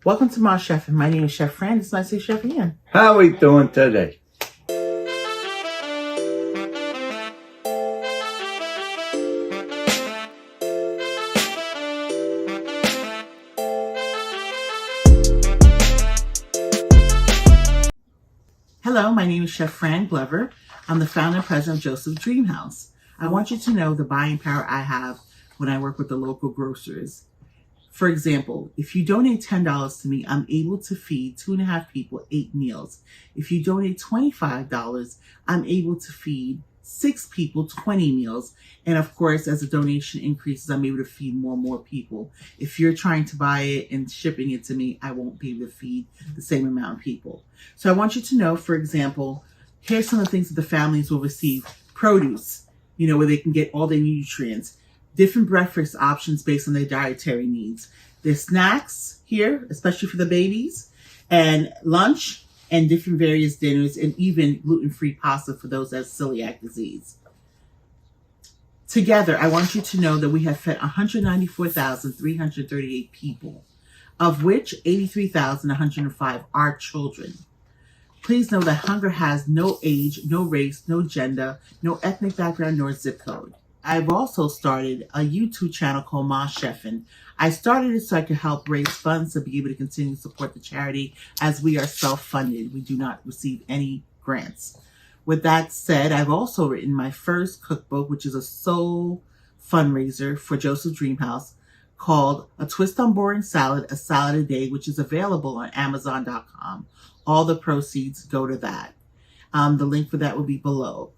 Welcome to my chef, and my name is Chef Fran. It's nice to see Chef Fran. How we doing today? Hello, my name is Chef Fran Glover. I'm the founder and president of Joseph's Dream House. I want you to know the buying power I have when I work with the local grocers. For example, if you donate $10 to me, I'm able to feed 2.5 people 8 meals. If you donate $25, I'm able to feed 6 people 20 meals. And of course, as the donation increases, I'm able to feed more and more people. If you're trying to buy it and shipping it to me, I won't be able to feed the same amount of people. So I want you to know, for example, here's some of the things that the families will receive. Produce, where they can get all their nutrients. Different breakfast options based on their dietary needs. There's snacks here, especially for the babies, and lunch, and different various dinners, and even gluten-free pasta for those that have celiac disease. Together, I want you to know that we have fed 194,338 people, of which 83,105 are children. Please know that hunger has no age, no race, no gender, no ethnic background, nor zip code. I've also started a YouTube channel called Ma Chefin'. I started it so I could help raise funds to be able to continue to support the charity, as we are self-funded. We do not receive any grants. With that said, I've also written my first cookbook, which is a sole fundraiser for Joseph's Dream House, called A Twist on Boring Salad, A Salad a Day, which is available on Amazon.com. All the proceeds go to that. The link for that will be below.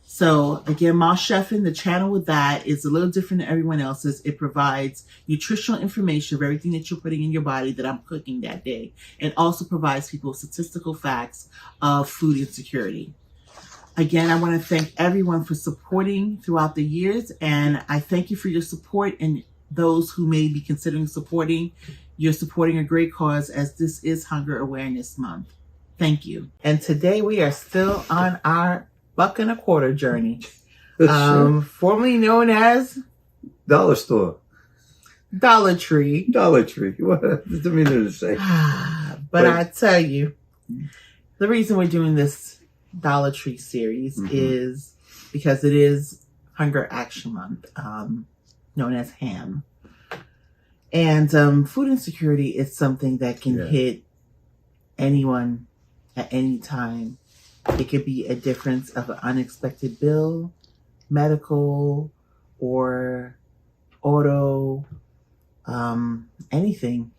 So again, Ma Chefin', the channel with that is a little different than everyone else's. It provides nutritional information of everything that you're putting in your body that I'm cooking that day, and also provides people statistical facts of food insecurity. Again, I want to thank everyone for supporting throughout the years, and I thank you for your support, and those who may be considering supporting. You're supporting a great cause, as this is Hunger Awareness Month. Thank you. And today we are still on our $1.25 journey, formerly known as Dollar store. Dollar Tree. Dollar Tree. What does it mean to say? But I tell you, the reason we're doing this Dollar Tree series is because it is Hunger Action Month, known as HAM. And food insecurity is something that can hit anyone at any time. It could be a difference of an unexpected bill, medical, or auto, anything.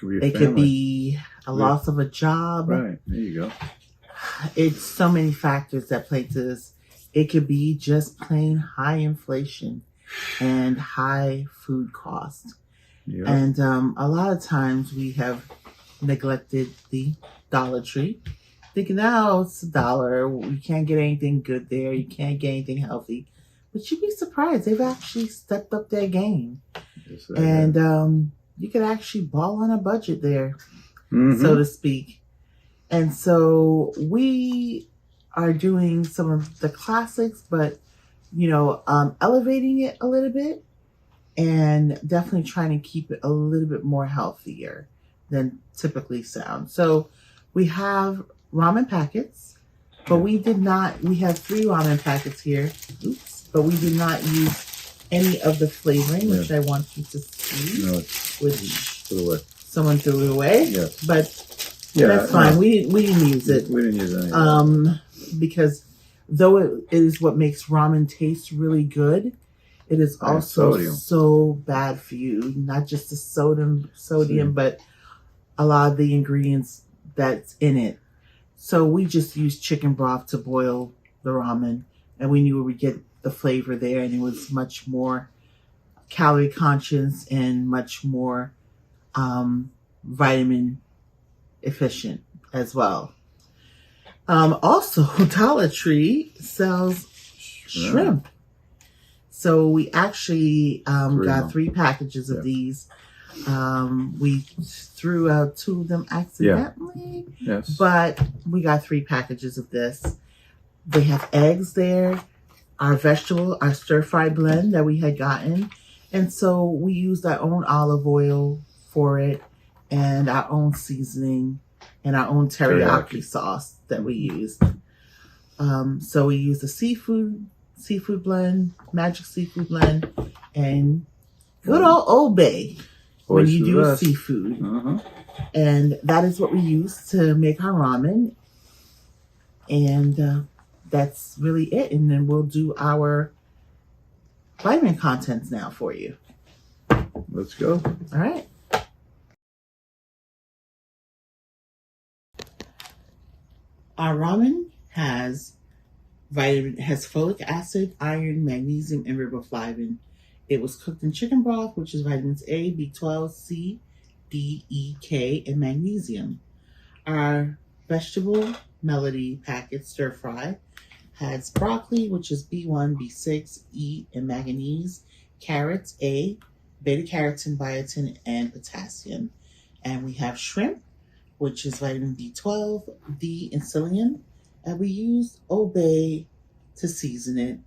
It could be a loss of a job. Right, there you go. It's so many factors that play to this. It could be just plain high inflation and high food costs. Yep. And a lot of times we have neglected the Dollar Tree, thinking, oh, it's $1. You can't get anything good there. You can't get anything healthy. But you'd be surprised. They've actually stepped up their game. Yes, and you could actually ball on a budget there, so to speak. And so we are doing some of the classics, but, elevating it a little bit, and definitely trying to keep it a little bit more healthier than typically sound. So we have ramen packets, but we have 3 ramen packets here. Oops. But we did not use any of the flavoring, which I want you to see, which someone threw it away. Yes. But that's fine. We didn't use it. We didn't use any. Because though it is what makes ramen taste really good, it is also so bad for you. Not just the sodium, but a lot of the ingredients that's in it. So we just used chicken broth to boil the ramen, and we knew we would get the flavor there, and it was much more calorie conscious and much more vitamin efficient as well. Also, Dollar Tree sells shrimp. So we actually got 3 packages of these. We threw out 2 of them accidentally, but we got 3 packages of this. They have eggs there, our stir-fry blend that we had gotten. And so we used our own olive oil for it. and our own seasoning and our own teriyaki sauce that we used. So we used the seafood blend, magic seafood blend, and good old Bay when you do seafood. And that is what we use to make our ramen. And that's really it. And then we'll do our vitamin contents now for you. Let's go. All right. Our ramen has folic acid, iron, magnesium, and riboflavin. It was cooked in chicken broth, which is vitamins A, B12, C, D, E, K, and magnesium. Our vegetable melody packet stir fry has broccoli, which is B1, B6, E, and manganese, carrots, A, beta carotene, biotin, and potassium. And we have shrimp, which is vitamin B12, D, and psyllium. And we use Old Bay to season it,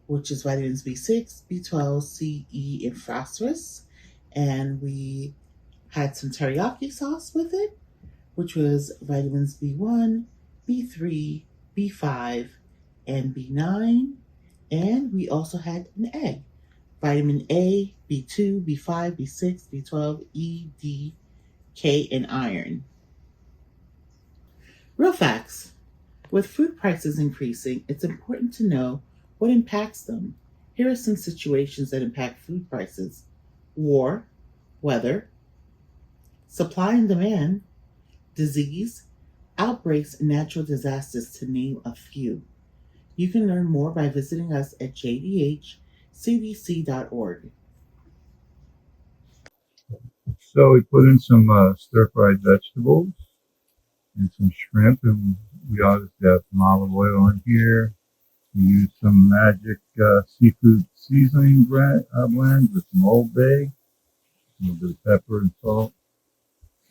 which is vitamins B6, B12, C, E, and phosphorus. And we had some teriyaki sauce with it, which was vitamins B1, B3, B5, and B9. And we also had an egg, vitamin A, B2, B5, B6, B12, E, D, K, and iron. Real facts. With food prices increasing, it's important to know what impacts them. Here are some situations that impact food prices: war, weather, supply and demand, disease, outbreaks, and natural disasters, to name a few. You can learn more by visiting us at jdhcdc.org. So we put in some stir-fried vegetables and some shrimp, and we obviously have some olive oil in here. We use some magic seafood seasoning blend with some Old Bay, a little bit of pepper and salt.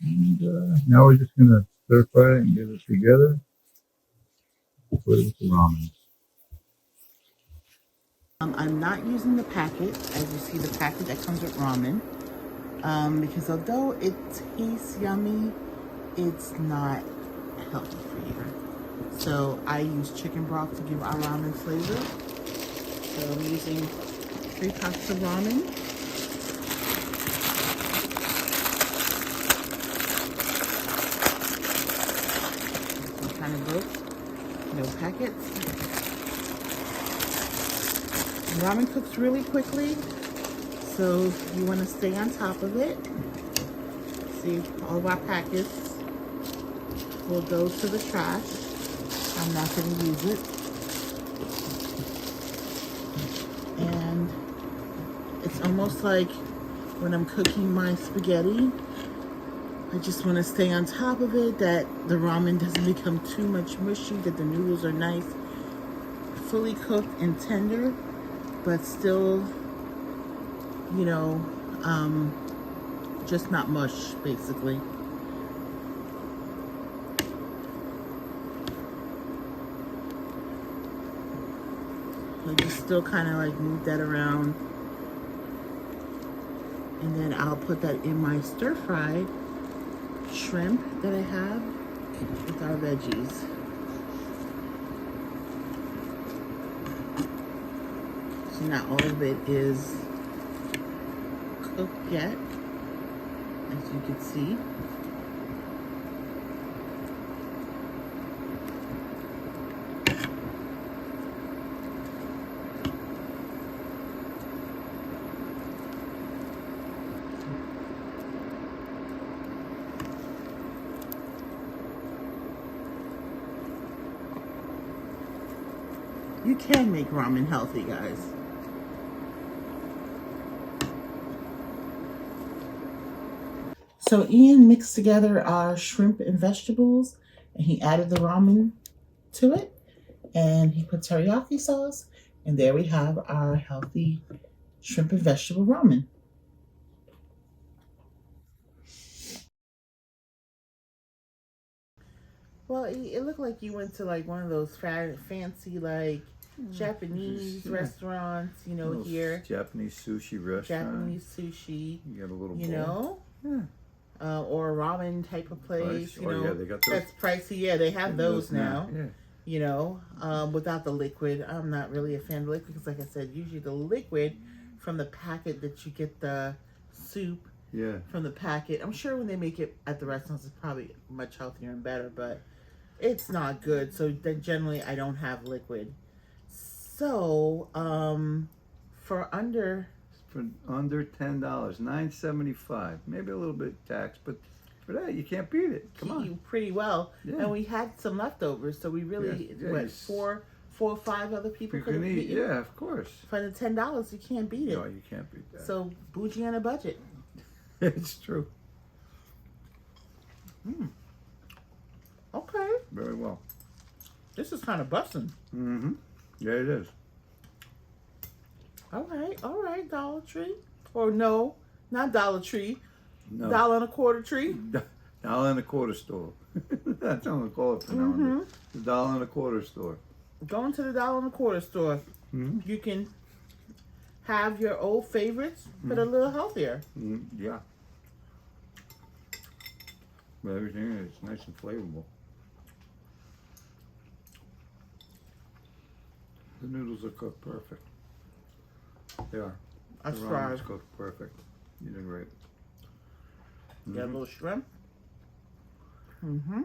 And now we're just going to stir fry it and get it together. Put it with the ramen. I'm not using the packet, as you see the packet that comes with ramen, because although it tastes yummy, it's not healthy for you. So I use chicken broth to give our ramen flavor. So I'm using 3 cups of ramen. Some kind of both, no packets. And ramen cooks really quickly, so you want to stay on top of it. See, all of our packets will go to the trash. I'm not going to use it. And it's almost like when I'm cooking my spaghetti, I just want to stay on top of it, that the ramen doesn't become too much mushy, that the noodles are nice, fully cooked and tender, but still, you know, just not mush, basically. I just still kind of like move that around, and then I'll put that in my stir-fried shrimp that I have with our veggies. So not all of it is cooked yet, as you can see. You can make ramen healthy, guys. So Ian mixed together our shrimp and vegetables, and he added the ramen to it, and he put teriyaki sauce, and there we have our healthy shrimp and vegetable ramen. Well, it looked like you went to like one of those fancy like Japanese restaurants, you know, here. Japanese sushi restaurant. Japanese sushi. You got a little you bowl. know? Yeah. or a ramen type of place. You know, yeah, they got those. that's pricey. Yeah, they have those now. Yeah. You know, without the liquid. I'm not really a fan of liquid because, like I said, usually the liquid from the packet that you get the soup Yeah. from the packet. I'm sure when they make it at the restaurants, it's probably much healthier and better, but it's not good. So then generally, I don't have liquid. So for under For under $10, $9.75, maybe a little bit tax, but for that you can't beat it. Come on. you pretty well, Yeah. and we had some leftovers, so we really Yeah, what you- four or five other people You could can have eat. eaten. Yeah, of course. For the $10, you can't beat it. No, you can't beat that. So bougie on a budget. It's true. Okay, Very well. this is kind of busting. Mm-hmm. Yeah, it is. All right, Dollar Tree, or no, not Dollar Tree, No. $1.25 tree. $1.25 store. That's what I'm gonna call it from now on. The $1.25 store. Going to the $1.25 store, Mhm. you can have your old favorites, but a little healthier. Yeah. But everything is nice and flavorful. The noodles are cooked perfect. They are. I The tried. ramen's cooked perfect. You did great. Got a little shrimp. Mm-hmm.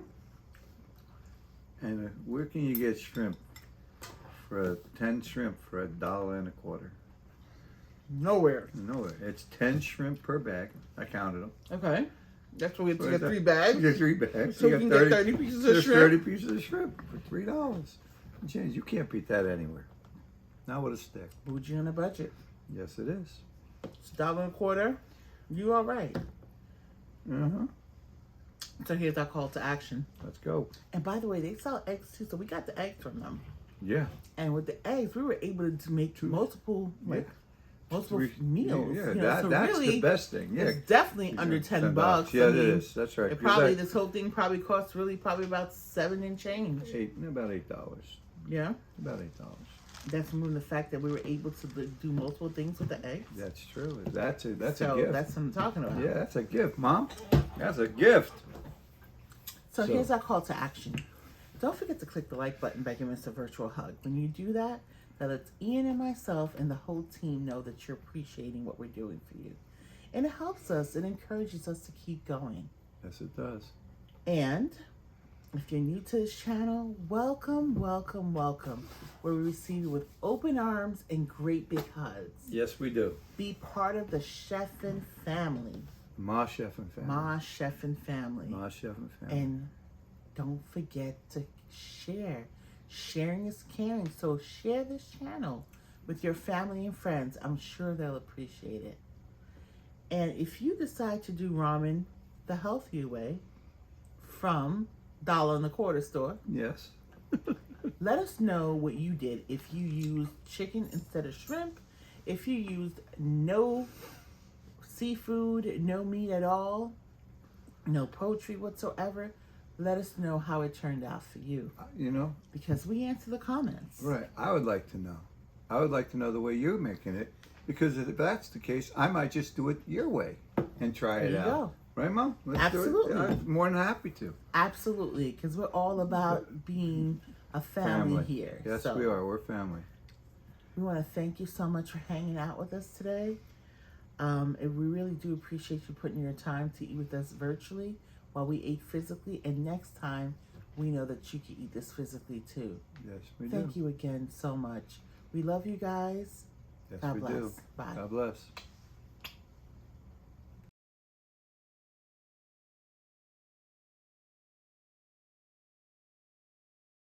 And where can you get shrimp for 10 shrimp for $1.25? Nowhere. Nowhere. It's 10 shrimp per bag. I counted them. Okay. That's what we have to What get is that? 3 bags. You get 3 bags. So you we can got get 30 pieces of there's shrimp. 30 pieces of shrimp for $3. James, you can't beat that anywhere. Not with a stick. Bougie on a budget. Yes, it is. It's $1.25. You all right. Uh-huh. So here's our call to action. Let's go. And by the way, they sell eggs too, so we got the eggs from them. Yeah. And with the eggs, we were able to make multiple multiple meals. Yeah, you know, so that's really, the best thing. Yeah. it's definitely under $10. Yeah, I it mean, is. That's right. It 'Cause probably that- this whole thing probably costs probably about $7 and change. about $8. Yeah, About $8. that's from the fact that we were able to do multiple things with the eggs. That's true. That's a gift. That's what I'm talking about. Yeah, that's a gift, Mom. That's a gift. So here's our call to action. Don't forget to click the like button by giving us a virtual hug. When you do that, that lets Ian and myself and the whole team know that you're appreciating what we're doing for you. And it helps us, it encourages us to keep going. Yes, it does. And if you're new to this channel, welcome, welcome, welcome. Where we receive you with open arms and great big hugs. Yes, we do. Be part of the Chef and family. Ma Chef and family. Ma Chef and family. Ma Chef and family. And don't forget to share. Sharing is caring. So share this channel with your family and friends. I'm sure they'll appreciate it. And if you decide to do ramen the healthy way from $1.25 store, Yes. let us know what you did. If you used chicken instead of shrimp, if you used no seafood, no meat at all, no poultry whatsoever, let us know how it turned out for you. You know, Because we answer the comments. right. I would like to know. I would like to know the way you're making it. Because if that's the case, I might just do it your way and try it There you out. go. Right, Mom? Let's Absolutely. do it. I'm more than happy to. Absolutely. Because we're all about being a family here. Yes, So we are. We're family. we want to thank you so much for hanging out with us today. And we really do appreciate you putting your time to eat with us virtually while we ate physically. And next time, we know that you can eat this physically too. Yes, we Thank do. you again so much. We love you guys. Yes, God we bless. do. Bye. God bless.